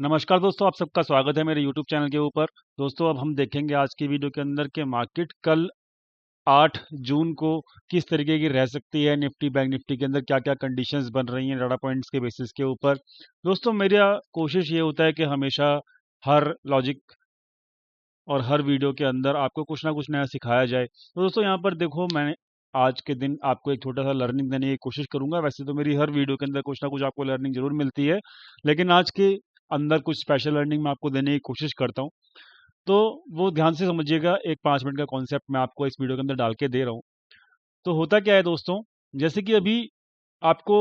नमस्कार दोस्तों, आप सबका स्वागत है मेरे यूट्यूब चैनल के ऊपर। दोस्तों, अब हम देखेंगे आज की वीडियो के अंदर कि मार्केट कल 8 जून को किस तरीके की रह सकती है। निफ्टी बैंक निफ्टी के अंदर क्या क्या कंडीशंस बन रही हैं डाटा पॉइंट्स के बेसिस के ऊपर। दोस्तों, मेरा कोशिश ये होता है कि हमेशा हर लॉजिक और हर वीडियो के अंदर आपको कुछ ना कुछ नया सिखाया जाए। तो दोस्तों, यहाँ पर देखो, मैं आज के दिन आपको एक छोटा सा लर्निंग देने की कोशिश करूंगा। वैसे तो मेरी हर वीडियो के अंदर कुछ ना कुछ आपको लर्निंग जरूर मिलती है, लेकिन आज के अंदर कुछ स्पेशल लर्निंग मैं आपको देने की कोशिश करता हूँ। तो वो ध्यान से समझिएगा, एक 5 मिनट का कॉन्सेप्ट मैं आपको इस वीडियो के अंदर डाल के दे रहा हूँ। तो होता क्या है दोस्तों, जैसे कि अभी आपको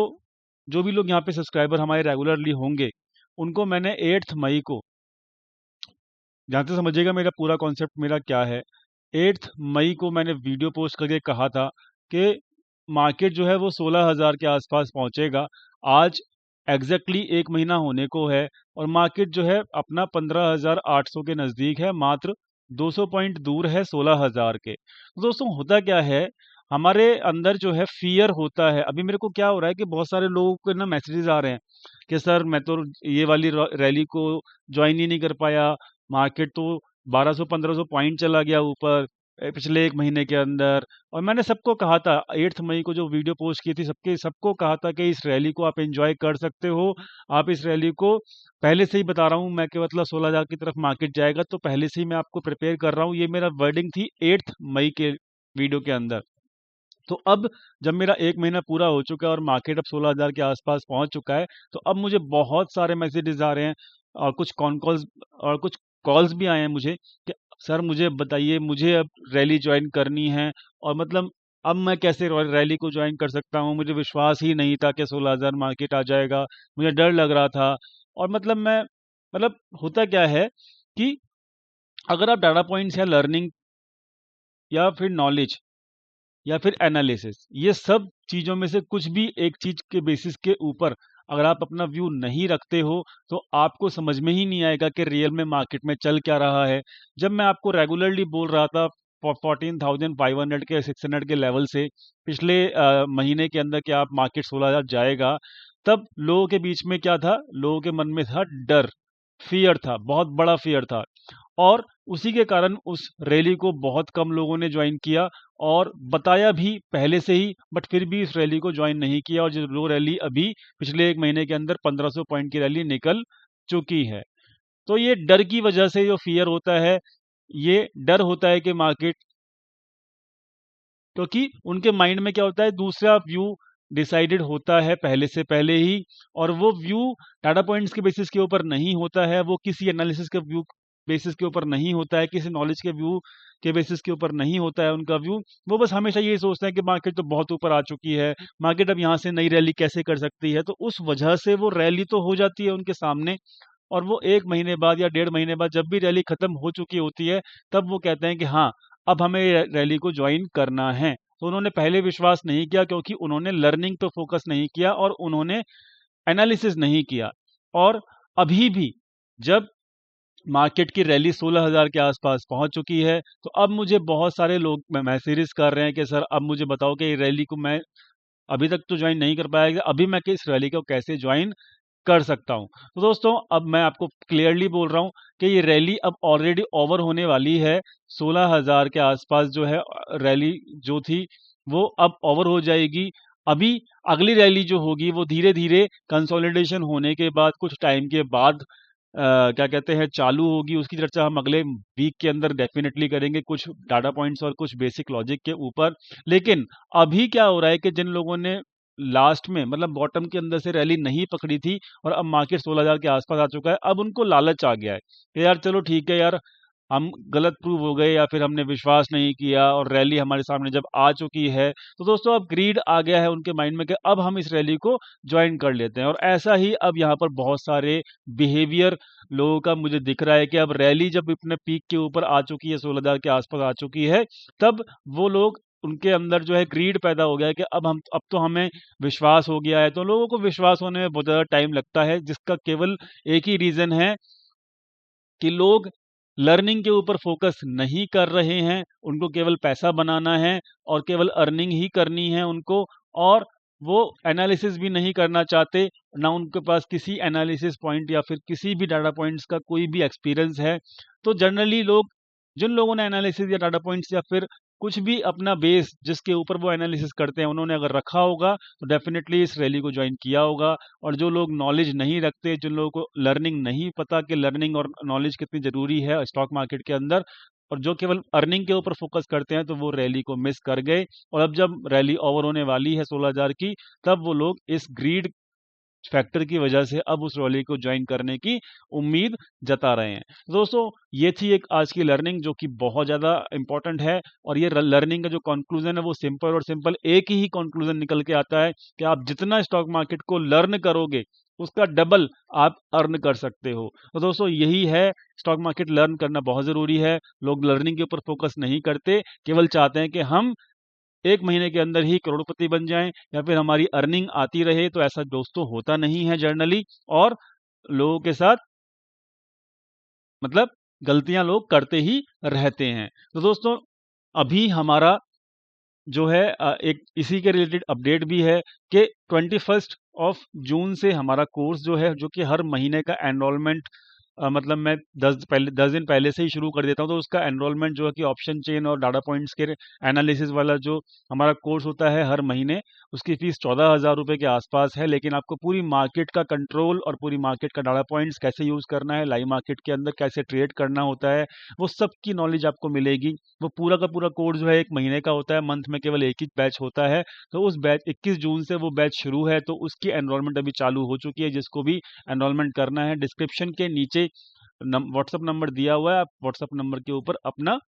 जो भी लोग यहाँ पे सब्सक्राइबर हमारे रेगुलरली होंगे, उनको मैंने 8 मई को, ध्यान से समझिएगा मेरा पूरा कॉन्सेप्ट मेरा क्या है। 8 मई को मैंने वीडियो पोस्ट करके कहा था कि मार्केट जो है वो 16,000 के आसपास पहुंचेगा। आज एग्जैक्टली 1 महीना होने को है और मार्केट जो है अपना 15,800 के नज़दीक है, मात्र 200 पॉइंट दूर है 16,000 के। तो दोस्तों, होता क्या है, हमारे अंदर जो है फियर होता है। अभी मेरे को क्या हो रहा है कि बहुत सारे लोगों के ना मैसेजेस आ रहे हैं कि सर मैं तो ये वाली रैली को ज्वाइन ही नहीं कर पाया। मार्केट तो 1200-1500 पॉइंट चला गया ऊपर पिछले 1 महीने के अंदर। और मैंने सबको कहा था, 8 मई को जो वीडियो पोस्ट की थी, सबको कहा था कि इस रैली को आप एंजॉय कर सकते हो। आप इस रैली को, पहले से ही बता रहा हूँ मैं कि मतलब 16,000 की तरफ मार्केट जाएगा, तो पहले से ही मैं आपको प्रिपेयर कर रहा हूँ। ये मेरा वर्डिंग थी 8 मई के वीडियो के अंदर। तो अब जब मेरा 1 महीना पूरा हो चुका है और मार्केट अब 16,000 के आसपास पहुंच चुका है, तो अब मुझे बहुत सारे मैसेजेस आ रहे हैं और कुछ कॉन कॉल्स और कुछ कॉल्स भी आए हैं मुझे कि सर मुझे बताइए, मुझे अब रैली ज्वाइन करनी है। और मतलब अब मैं कैसे रैली को ज्वाइन कर सकता हूँ? मुझे विश्वास ही नहीं था कि 16,000 मार्केट आ जाएगा। मुझे डर लग रहा था। और मतलब होता क्या है कि अगर आप डाटा पॉइंट्स या लर्निंग या फिर नॉलेज या फिर एनालिसिस, ये सब चीज़ों में से कुछ भी एक चीज़ के बेसिस के ऊपर अगर आप अपना व्यू नहीं रखते हो, तो आपको समझ में ही नहीं आएगा कि रियल में मार्केट में चल क्या रहा है। जब मैं आपको रेगुलरली बोल रहा था 14,500 के 600 के लेवल से पिछले महीने के अंदर कि आप मार्केट 16,000 जाएगा, तब लोगों के बीच में क्या था, लोगों के मन में था डर, फियर था, बहुत बड़ा फियर था। और उसी के कारण उस रैली को बहुत कम लोगों ने ज्वाइन किया और बताया भी पहले से ही, बट फिर भी इस रैली को ज्वाइन नहीं किया। और जो रैली अभी पिछले 1 महीने के अंदर 1500 पॉइंट की रैली निकल चुकी है। तो ये डर की वजह से जो फियर होता है, ये डर होता है कि मार्केट, क्योंकि उनके माइंड में क्या होता है, दूसरा व्यू डिसाइडेड होता है पहले से पहले ही। और वो व्यू डाटा पॉइंट्स के बेसिस के ऊपर नहीं होता है, वो किसी एनालिसिस के व्यू बेसिस के ऊपर नहीं होता है, किसी नॉलेज के व्यू के बेसिस के ऊपर नहीं होता है उनका व्यू। वो बस हमेशा यही सोचते हैं कि मार्केट तो बहुत ऊपर आ चुकी है, मार्केट अब यहाँ से नई रैली कैसे कर सकती है। तो उस वजह से वो रैली तो हो जाती है उनके सामने, और वो 1 महीने बाद या 1.5 महीने बाद जब भी रैली खत्म हो चुकी होती है, तब वो कहते हैं कि हाँ, अब हमें रैली को ज्वाइन करना है। तो उन्होंने पहले विश्वास नहीं किया, क्योंकि उन्होंने लर्निंग पे फोकस नहीं किया और उन्होंने एनालिसिस नहीं किया। और अभी भी जब मार्केट की रैली 16,000 के आसपास पहुंच चुकी है, तो अब मुझे बहुत सारे लोग मैसेजेस कर रहे हैं कि सर अब मुझे बताओ कि ये रैली को मैं अभी तक तो ज्वाइन नहीं कर पाया, अभी मैं इस रैली को कैसे ज्वाइन कर सकता हूं। तो दोस्तों, अब मैं आपको क्लियरली बोल रहा हूं कि ये रैली अब ऑलरेडी ओवर होने वाली है। 16,000 के आसपास जो है रैली जो थी, वो अब ओवर हो जाएगी। अभी अगली रैली जो होगी वो धीरे धीरे कंसोलिडेशन होने के बाद कुछ टाइम के बाद क्या कहते हैं चालू होगी। उसकी चर्चा हम अगले वीक के अंदर डेफिनेटली करेंगे, कुछ डाटा पॉइंट्स और कुछ बेसिक लॉजिक के ऊपर। लेकिन अभी क्या हो रहा है कि जिन लोगों ने लास्ट में मतलब बॉटम के अंदर से रैली नहीं पकड़ी थी और अब मार्केट 16,000 के आसपास आ चुका है, अब उनको लालच आ गया है कि यार चलो ठीक है यार, हम गलत प्रूव हो गए या फिर हमने विश्वास नहीं किया और रैली हमारे सामने जब आ चुकी है, तो दोस्तों अब ग्रीड आ गया है उनके माइंड में कि अब हम इस रैली को ज्वाइन कर लेते हैं। और ऐसा ही अब यहाँ पर बहुत सारे बिहेवियर लोगों का मुझे दिख रहा है कि अब रैली जब अपने पीक के ऊपर आ चुकी है, 16,000 के आसपास आ चुकी है, तब वो लोग, उनके अंदर जो है ग्रीड पैदा हो गया है कि अब तो हमें विश्वास हो गया है। तो लोगों को विश्वास होने में बहुत ज़्यादा टाइम लगता है, जिसका केवल एक ही रीज़न है कि लोग लर्निंग के ऊपर फोकस नहीं कर रहे हैं। उनको केवल पैसा बनाना है और केवल अर्निंग ही करनी है उनको। और वो एनालिसिस भी नहीं करना चाहते, ना उनके पास किसी एनालिसिस पॉइंट या फिर किसी भी डाटा पॉइंट्स का कोई भी एक्सपीरियंस है। तो जनरली लोग, जिन लोगों ने एनालिसिस या डाटा पॉइंट्स या फिर कुछ भी अपना बेस जिसके ऊपर वो एनालिसिस करते हैं, उन्होंने अगर रखा होगा तो डेफिनेटली इस रैली को ज्वाइन किया होगा। और जो लोग नॉलेज नहीं रखते, जिन लोगों को लर्निंग नहीं पता कि लर्निंग और नॉलेज कितनी ज़रूरी है स्टॉक मार्केट के अंदर, और जो केवल अर्निंग के ऊपर फोकस करते हैं, तो वो रैली को मिस कर गए। और अब जब रैली ओवर होने वाली है 16,000 की, तब वो लोग इस ग्रीड फैक्टर की वजह से अब उस रैली को ज्वाइन करने की उम्मीद जता रहे हैं। दोस्तों, ये थी एक आज की लर्निंग जो कि बहुत ज़्यादा इंपॉर्टेंट है। और ये लर्निंग का जो कंक्लूजन है वो सिंपल और सिंपल एक ही कंक्लूजन निकल के आता है कि आप जितना स्टॉक मार्केट को लर्न करोगे, उसका डबल आप अर्न कर सकते हो। तो दोस्तों, यही है, स्टॉक मार्केट लर्न करना बहुत ज़रूरी है। लोग लर्निंग के ऊपर फोकस नहीं करते, केवल चाहते हैं कि हम 1 महीने के अंदर ही करोड़पति बन जाएँ या फिर हमारी अर्निंग आती रहे। तो ऐसा दोस्तों होता नहीं है जनरली, और लोगों के साथ मतलब गलतियाँ लोग करते ही रहते हैं। तो दोस्तों, अभी हमारा जो है एक इसी के रिलेटेड अपडेट भी है कि 21 ऑफ जून से हमारा कोर्स जो है, जो कि हर महीने का एनरोलमेंट, मतलब मैं 10 दिन पहले से ही शुरू कर देता हूँ। तो उसका एनरोलमेंट जो है कि ऑप्शन चेन और डाटा पॉइंट्स के एनालिसिस वाला जो हमारा कोर्स होता है हर महीने, उसकी फीस 14,000 रुपये के आसपास है। लेकिन आपको पूरी मार्केट का कंट्रोल और पूरी मार्केट का डाटा पॉइंट्स कैसे यूज़ करना है, लाइव मार्केट के अंदर कैसे ट्रेड करना होता है, वो सब की नॉलेज आपको मिलेगी। वो पूरा का पूरा कोर्स जो है 1 महीने का होता है, मंथ में केवल एक ही बैच होता है। तो उस बैच 21 जून से वो बैच शुरू है, तो उसकी एनरोलमेंट अभी चालू हो चुकी है। जिसको भी एनरोलमेंट करना है, डिस्क्रिप्शन के नीचे व्हाट्सअप नंबर दिया हुआ है, आप व्हाट्सअप नंबर के ऊपर अपना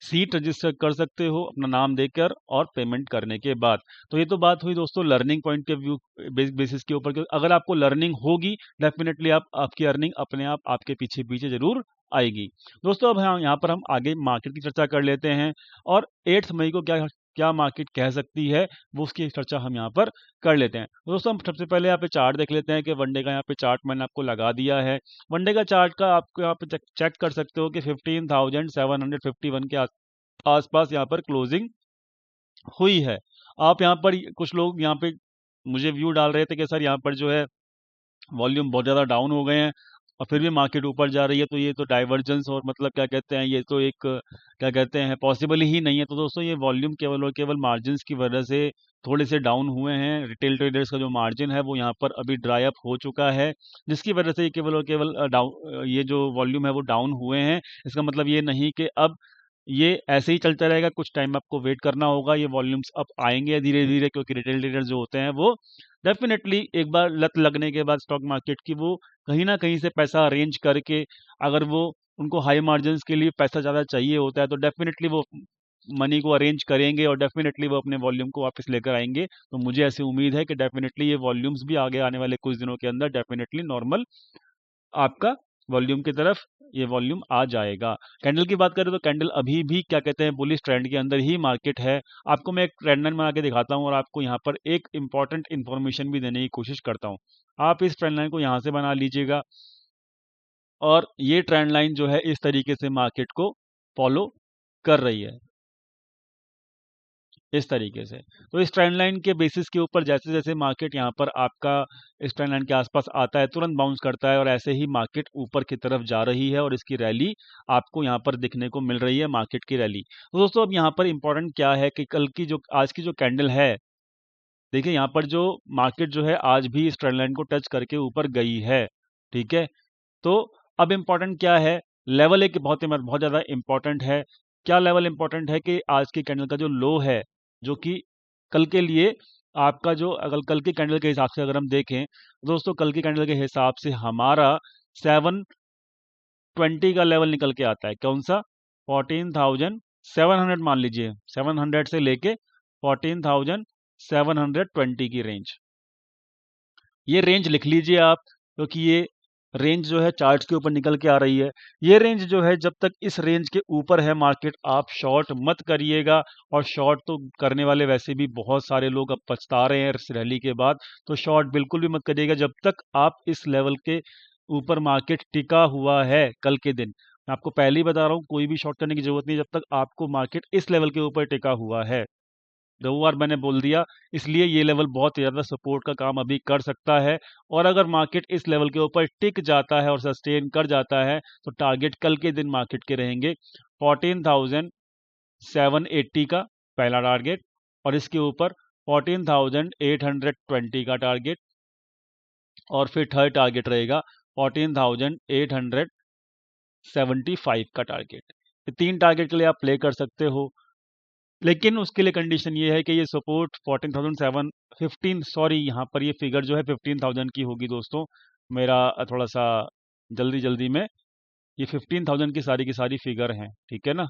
सीट रजिस्टर कर सकते हो अपना नाम देकर और पेमेंट करने के बाद। तो ये तो बात हुई दोस्तों लर्निंग पॉइंट के व्यू बेसिस के ऊपर कि अगर आपको लर्निंग होगी, डेफिनेटली आप आपकी अर्निंग अपने आप आपके पीछे पीछे जरूर आएगी। दोस्तों, अब यहाँ यहाँ पर हम आगे मार्केट की चर्चा कर लेते हैं, और 8 मई को क्या क्या मार्केट कह सकती है, वो उसकी चर्चा हम यहाँ पर कर लेते हैं। तो दोस्तों, हम सबसे पहले यहाँ पे चार्ट देख लेते हैं कि वनडे का यहाँ पे चार्ट मैंने आपको लगा दिया है। वनडे का चार्ट का आपको यहाँ पे चेक कर सकते हो कि 15,751 के आसपास यहाँ पर क्लोजिंग हुई है। आप यहाँ पर कुछ लोग यहाँ पे मुझे व्यू डाल रहे थे कि सर यहाँ पर जो है वॉल्यूम बहुत ज़्यादा डाउन हो गए हैं और फिर भी मार्केट ऊपर जा रही है, तो ये तो डाइवर्जेंस और मतलब क्या कहते हैं, ये तो एक क्या कहते हैं पॉसिबल ही नहीं है। तो दोस्तों, ये वॉल्यूम केवल और केवल मार्जिन्स की वजह से थोड़े से डाउन हुए हैं। रिटेल ट्रेडर्स का जो मार्जिन है वो यहाँ पर अभी ड्राई अप हो चुका है, जिसकी वजह से ये केवल और केवल डाउन, ये जो वॉल्यूम है वो डाउन हुए हैं। इसका मतलब ये नहीं कि अब ये ऐसे ही चलता रहेगा, कुछ टाइम आपको वेट करना होगा। ये वॉल्यूम्स अब आएंगे धीरे धीरे, क्योंकि रिटेल ट्रेडर्स जो होते हैं वो डेफिनेटली एक बार लत लगने के बाद स्टॉक मार्केट की, वो कहीं ना कहीं से पैसा अरेंज करके, अगर वो उनको हाई मार्जिन्स के लिए पैसा ज़्यादा चाहिए होता है, तो डेफिनेटली वो मनी को अरेंज करेंगे और डेफिनेटली वो अपने वॉल्यूम को वापस लेकर आएंगे। तो मुझे ऐसी उम्मीद है कि डेफिनेटली ये वॉल्यूम्स भी आगे आने वाले कुछ दिनों के अंदर डेफिनेटली नॉर्मल आपका वॉल्यूम की तरफ ये वॉल्यूम आ जाएगा। कैंडल की बात करें तो कैंडल अभी भी क्या कहते हैं बुलिश ट्रेंड के अंदर ही मार्केट है। आपको मैं एक ट्रेंड लाइन बना के दिखाता हूँ और आपको यहाँ पर एक इंपॉर्टेंट इन्फॉर्मेशन भी देने की कोशिश करता हूँ। आप इस ट्रेंड लाइन को यहाँ से बना लीजिएगा, और ये ट्रेंड लाइन जो है इस तरीके से मार्केट को फॉलो कर रही है, इस तरीके से। तो इस ट्रेंड लाइन के बेसिस के ऊपर जैसे जैसे मार्केट यहाँ पर आपका इस ट्रेंड लाइन के आसपास आता है, तुरंत बाउंस करता है, और ऐसे ही मार्केट ऊपर की तरफ जा रही है और इसकी रैली आपको यहाँ पर दिखने को मिल रही है, मार्केट की रैली। तो दोस्तों, अब यहाँ पर इंपॉर्टेंट क्या है कि कल की जो आज की जो कैंडल है, देखिए यहाँ पर जो मार्केट जो है आज भी इस ट्रेंड लाइन को टच करके ऊपर गई है। ठीक है, तो अब इम्पोर्टेंट क्या है, लेवल एक बहुत ज़्यादा इम्पोर्टेंट है। क्या लेवल इम्पोर्टेंट है कि आज की कैंडल का जो लो है, जो कि कल के लिए आपका जो, अगर कल की कैंडल के हिसाब से अगर हम देखें, दोस्तों कल की कैंडल के हिसाब से हमारा 720 का लेवल निकल के आता है। कौन सा? 14,700 मान लीजिए, 700 से लेके 14,720 की रेंज, ये रेंज लिख लीजिए आप, क्योंकि ये रेंज जो है चार्ट्स के ऊपर निकल के आ रही है। ये रेंज जो है जब तक इस रेंज के ऊपर है मार्केट, आप शॉर्ट मत करिएगा। और शॉर्ट तो करने वाले वैसे भी बहुत सारे लोग अब पछता रहे हैं इस रैली के बाद, तो शॉर्ट बिल्कुल भी मत करिएगा जब तक आप इस लेवल के ऊपर मार्केट टिका हुआ है कल के दिन। मैं आपको पहले ही बता रहा हूँ, कोई भी शॉर्ट करने की जरूरत नहीं जब तक आपको मार्केट इस लेवल के ऊपर टिका हुआ है। दो बार मैंने बोल दिया, इसलिए ये लेवल बहुत ही ज़्यादा सपोर्ट का काम अभी कर सकता है। और अगर मार्केट इस लेवल के ऊपर टिक जाता है और सस्टेन कर जाता है तो टारगेट कल के दिन मार्केट के रहेंगे 14,780 का पहला टारगेट, और इसके ऊपर 14,820 का टारगेट, और फिर थर्ड टारगेट रहेगा 14,875 का टारगेट। ये तीन टारगेट के लिए आप प्ले कर सकते हो, लेकिन उसके लिए कंडीशन ये है कि ये सपोर्ट 14,715, सॉरी यहाँ पर ये फिगर जो है 15,000 की होगी दोस्तों। मेरा थोड़ा सा जल्दी जल्दी में, ये 15,000 की सारी फिगर हैं, ठीक है ना।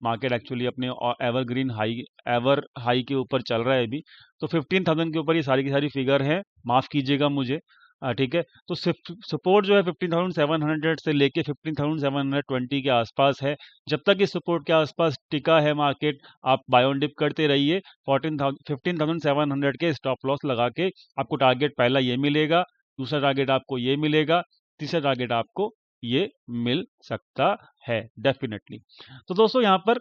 मार्केट एक्चुअली अपने एवरग्रीन हाई, एवर हाई के ऊपर चल रहा है अभी, तो 15,000 के ऊपर ये सारी की सारी फिगर है, माफ़ कीजिएगा मुझे। ठीक है, तो सपोर्ट जो है 15,700 से लेके 15,720 के आसपास है। जब तक इस सपोर्ट के आसपास टिका है मार्केट, आप बाय ऑन डिप करते रहिए। 15,700 के स्टॉप लॉस लगा के आपको टारगेट पहला ये मिलेगा, दूसरा टारगेट आपको ये मिलेगा, तीसरा टारगेट आपको ये मिल सकता है डेफिनेटली। तो दोस्तों यहाँ पर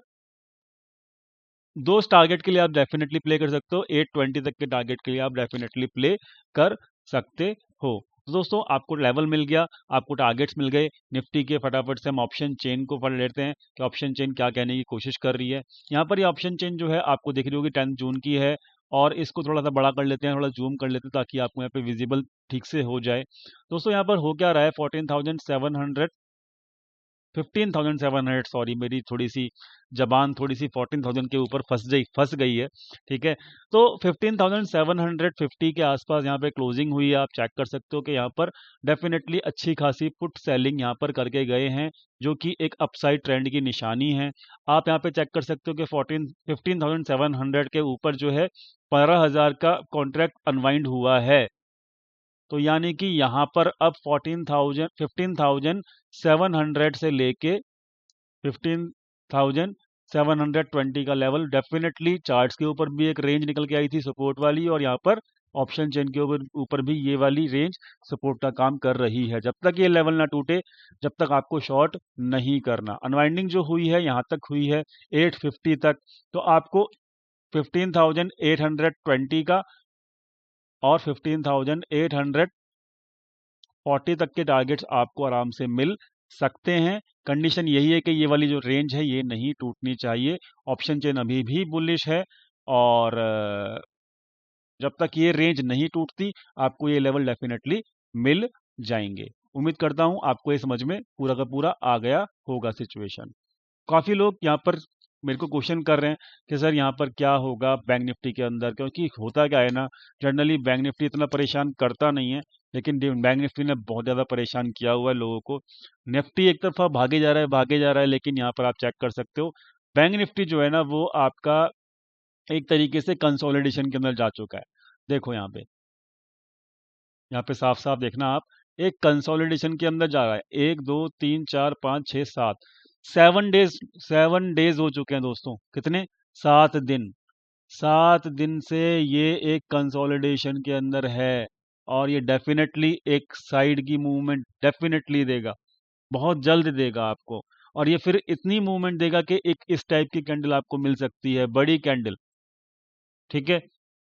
दो टारगेट के लिए आप डेफिनेटली प्ले कर सकते हो, 820 तक के टारगेट के लिए आप डेफिनेटली प्ले कर सकते हो। तो दोस्तों आपको लेवल मिल गया, आपको टारगेट्स मिल गए निफ्टी के। फटाफट से हम ऑप्शन चेन को पढ़ लेते हैं कि ऑप्शन चेन क्या कहने की कोशिश कर रही है। यहाँ पर ये ऑप्शन चेन जो है आपको दिख रही होगी 10 जून की है, और इसको थोड़ा सा बड़ा कर लेते हैं, थोड़ा जूम कर लेते हैं ताकि आपको यहाँ पे विजिबल ठीक से हो जाए। दोस्तों यहाँ पर हो क्या रहा है, 15,700, सॉरी मेरी थोड़ी सी जबान थोड़ी सी 14,000 के ऊपर फंस गई है, ठीक है। तो 15,750 के आसपास यहाँ पे क्लोजिंग हुई है। आप चेक कर सकते हो कि यहाँ पर डेफिनेटली अच्छी खासी पुट सेलिंग यहाँ पर करके गए हैं, जो कि एक अपसाइड ट्रेंड की निशानी है। आप यहाँ पे चेक कर सकते हो कि 15,700 के ऊपर जो है 15,000 का कॉन्ट्रैक्ट अनवाइंड हुआ है। तो यानी कि यहाँ पर अब 15,700 से लेके 15,720 का लेवल डेफिनेटली चार्ट्स के ऊपर भी एक रेंज निकल के आई थी सपोर्ट वाली, और यहाँ पर ऑप्शन चेन के ऊपर ऊपर भी ये वाली रेंज सपोर्ट का काम कर रही है। जब तक ये लेवल ना टूटे, जब तक आपको शॉर्ट नहीं करना। अनवाइंडिंग जो हुई है यहाँ तक हुई है 850 तक, तो आपको 15,820 का और 15,840 तक के टारगेट्स आपको आराम से मिल सकते हैं। कंडीशन यही है कि ये वाली जो रेंज है ये नहीं टूटनी चाहिए। ऑप्शन चेन अभी भी बुलिश है, और जब तक ये रेंज नहीं टूटती आपको ये लेवल डेफिनेटली मिल जाएंगे। उम्मीद करता हूं आपको ये समझ में पूरा का पूरा आ गया होगा सिचुएशन। काफ़ी लोग यहाँ पर मेरे को क्वेश्चन कर रहे हैं कि सर यहाँ पर क्या होगा बैंक निफ्टी के अंदर, क्योंकि होता क्या है ना, जनरली बैंक निफ्टी इतना परेशान करता नहीं है, लेकिन बैंक निफ्टी ने बहुत ज़्यादा परेशान किया हुआ है लोगों को। निफ्टी एक तरफा भागे जा रहा है, लेकिन यहाँ पर आप चेक कर सकते हो बैंक निफ्टी जो है ना वो आपका एक तरीके से कंसोलिडेशन के अंदर जा चुका है। देखो यहाँ पे साफ साफ देखना आप, एक कंसोलिडेशन के अंदर जा रहा है। 1 2 3 4 5 6 7, 7 डेज, 7 डेज हो चुके हैं दोस्तों। कितने? 7 दिन। 7 दिन से ये एक कंसोलिडेशन के अंदर है, और ये डेफिनेटली एक साइड की मूवमेंट डेफिनेटली देगा, बहुत जल्द देगा आपको। और ये फिर इतनी मूवमेंट देगा कि एक इस टाइप की कैंडल आपको मिल सकती है, बड़ी कैंडल, ठीक है।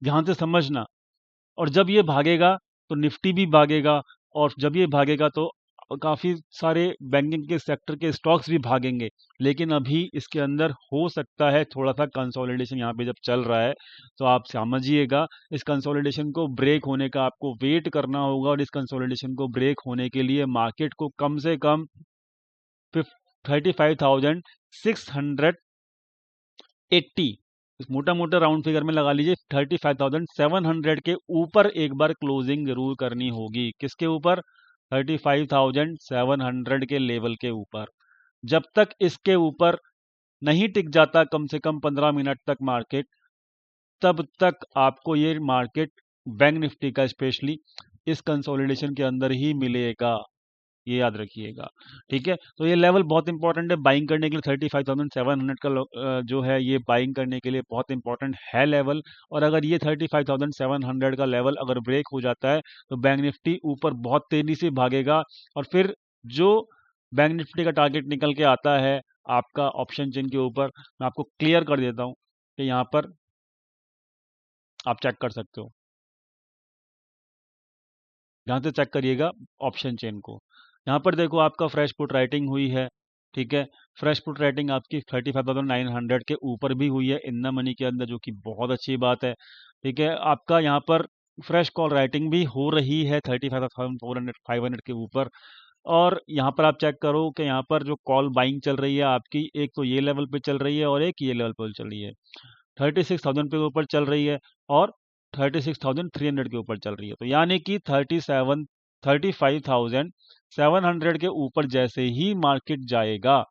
ध्यान से समझना। और जब ये भागेगा तो निफ्टी भी भागेगा, और जब ये भागेगा तो काफ़ी सारे बैंकिंग के सेक्टर के स्टॉक्स भी भागेंगे। लेकिन अभी इसके अंदर हो सकता है थोड़ा सा कंसोलिडेशन यहाँ पे जब चल रहा है, तो आप समझिएगा इस कंसोलिडेशन को ब्रेक होने का आपको वेट करना होगा। और इस कंसोलिडेशन को ब्रेक होने के लिए मार्केट को कम से कम 35,680, मोटा मोटा राउंड फिगर में लगा लीजिए 35,700 के ऊपर एक बार क्लोजिंग जरूर करनी होगी। किसके ऊपर? 35,700 के लेवल के ऊपर। जब तक इसके ऊपर नहीं टिक जाता कम से कम 15 मिनट तक मार्केट, तब तक आपको ये मार्केट बैंक निफ्टी का स्पेशली इस कंसोलिडेशन के अंदर ही मिलेगा, ये याद रखिएगा, ठीक है। तो ये लेवल बहुत इंपॉर्टेंट है बाइंग करने के लिए। 35,700 का जो है ये बाइंग करने के लिए बहुत इंपॉर्टेंट है लेवल। और अगर ये 35,700 का लेवल अगर ब्रेक हो जाता है तो बैंक निफ्टी ऊपर बहुत तेजी से भागेगा। और फिर जो बैंक निफ्टी का टारगेट निकल के आता है आपका ऑप्शन चेन के ऊपर, मैं आपको क्लियर कर देता हूँ, कि यहाँ पर आप चेक कर सकते हो। ध्यान से चेक करिएगा ऑप्शन चेन को। यहाँ पर देखो आपका फ्रेश पुट राइटिंग हुई है, ठीक है। फ्रेश पुट राइटिंग आपकी 35,900 के ऊपर भी हुई है इन द मनी के अंदर, जो कि बहुत अच्छी बात है, ठीक है। आपका यहाँ पर फ्रेश कॉल राइटिंग भी हो रही है 35,400 के ऊपर। और यहाँ पर आप चेक करो कि यहाँ पर जो कॉल बाइंग चल रही है आपकी, एक तो ये लेवल पे चल रही है और एक ये लेवल पे चल रही है। 36,000 के ऊपर चल रही है और 36,300 के ऊपर चल रही है। तो यानी कि 35,700 के ऊपर जैसे ही मार्केट जाएगा,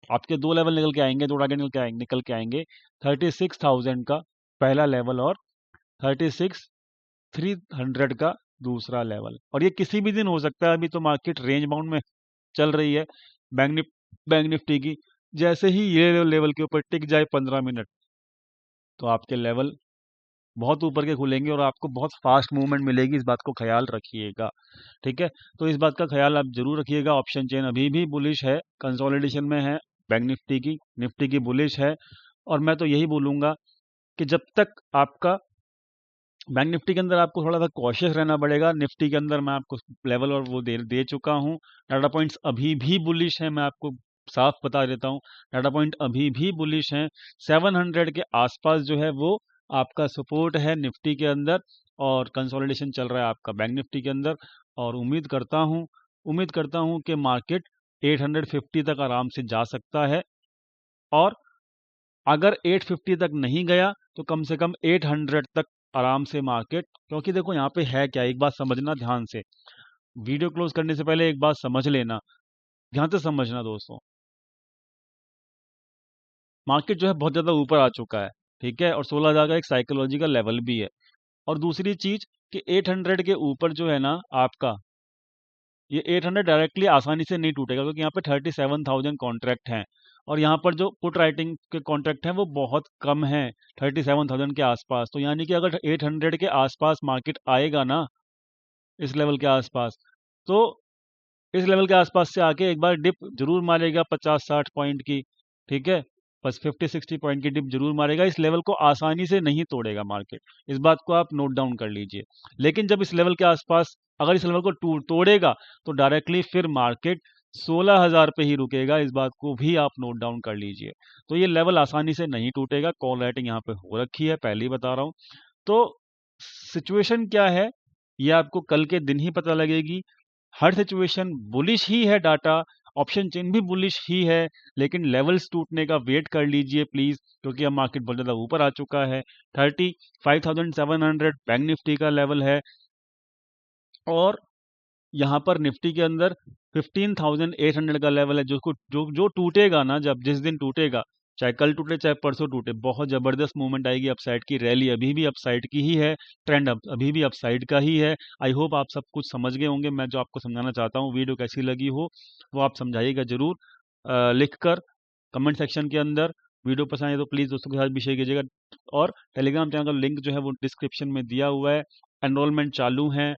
आपके दो लेवल निकल के आएंगे, दो टारगेट निकल के आएंगे 36,000 का पहला लेवल और 36,300 का दूसरा लेवल। और ये किसी भी दिन हो सकता है, अभी तो मार्केट रेंज बाउंड में चल रही है बैंक निफ्टी की। जैसे ही ये लेवल के ऊपर टिक जाए 15 मिनट, तो आपके लेवल बहुत ऊपर के खुलेंगे और आपको बहुत फास्ट मूवमेंट मिलेगी, इस बात को ख्याल रखिएगा, ठीक है। तो इस बात का ख्याल आप जरूर रखिएगा। ऑप्शन चेन अभी भी बुलिश है, कंसोलिडेशन में है, बैंक निफ्टी की बुलिश है। और मैं तो यही बोलूंगा कि जब तक आपका बैंक निफ्टी के अंदर आपको थोड़ा सा कॉशियस रहना पड़ेगा। निफ्टी के अंदर मैं आपको लेवल और वो दे चुका हूँ। डाटा पॉइंट्स अभी भी बुलिश है, मैं आपको साफ बता देता हूँ, डाटा पॉइंट अभी भी बुलिश हैं। 700 के आसपास जो है वो आपका सपोर्ट है निफ्टी के अंदर, और कंसोलिडेशन चल रहा है आपका बैंक निफ्टी के अंदर। और उम्मीद करता हूँ कि मार्केट 850 तक आराम से जा सकता है। और अगर 850 तक नहीं गया तो कम से कम 800 तक आराम से मार्केट, क्योंकि देखो यहाँ पे है क्या, एक बात समझना ध्यान से। वीडियो क्लोज करने से पहले एक बात समझ लेना, ध्यान से समझना दोस्तों। मार्केट जो है बहुत ज़्यादा ऊपर आ चुका है, ठीक है, और 16,000 का एक साइकोलॉजिकल लेवल भी है। और दूसरी चीज कि 800 के ऊपर जो है ना आपका, ये 800 डायरेक्टली आसानी से नहीं टूटेगा, क्योंकि यहाँ पे 37,000 कॉन्ट्रैक्ट हैं। और यहाँ पर जो पुट राइटिंग के कॉन्ट्रैक्ट हैं वो बहुत कम हैं, 37,000 के आसपास। तो यानी कि अगर 800 के आसपास मार्केट आएगा ना, इस लेवल के आसपास, तो इस लेवल के आसपास से आके एक बार डिप जरूर मारेगा 50-60 पॉइंट की, ठीक है। बस 50-60 पॉइंट की डिप जरूर मारेगा, इस लेवल को आसानी से नहीं तोड़ेगा मार्केट, इस बात को आप नोट डाउन कर लीजिए। लेकिन जब इस लेवल के आसपास, अगर इस लेवल को तोड़ेगा, तो डायरेक्टली फिर मार्केट 16,000 पे ही रुकेगा, इस बात को भी आप नोट डाउन कर लीजिए। तो ये लेवल आसानी से नहीं टूटेगा, कॉल राइटिंग यहाँ पे हो रखी है, पहले ही बता रहा हूँ। तो सिचुएशन क्या है, ये आपको कल के दिन ही पता लगेगी। हर सिचुएशन बुलिश ही है, डाटा ऑप्शन चेन भी बुलिश ही है, लेकिन लेवल्स टूटने का वेट कर लीजिए प्लीज, क्योंकि अब मार्केट बहुत ज्यादा ऊपर आ चुका है। 35,700 बैंक निफ्टी का लेवल है, और यहाँ पर निफ्टी के अंदर 15,800 का लेवल है, जो टूटेगा ना, जब जिस दिन टूटेगा, चाहे कल टूटे चाहे परसों टूटे, बहुत जबरदस्त मूवमेंट आएगी अपसाइड की। रैली अभी भी अपसाइड की ही है, ट्रेंड अभी भी अपसाइड का ही है। आई होप आप सब कुछ समझ गए होंगे मैं जो आपको समझाना चाहता हूँ। वीडियो कैसी लगी हो वो आप समझाइएगा जरूर, लिख कर कमेंट सेक्शन के अंदर। वीडियो पसंद आए तो प्लीज़ दोस्तों के साथ भी शेयर कीजिएगा। और टेलीग्राम चैनल का लिंक जो है वो डिस्क्रिप्शन में दिया हुआ है। एनरोलमेंट चालू है,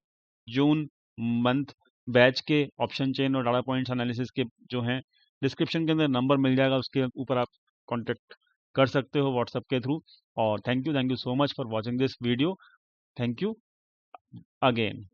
जून मंथ बैच के ऑप्शन चेन और डाटा पॉइंट्स एनालिसिस के जो हैं, डिस्क्रिप्शन के अंदर नंबर मिल जाएगा, उसके ऊपर आप कांटेक्ट कर सकते हो व्हाट्सएप के थ्रू। और thank you so much for watching this video. Thank you again.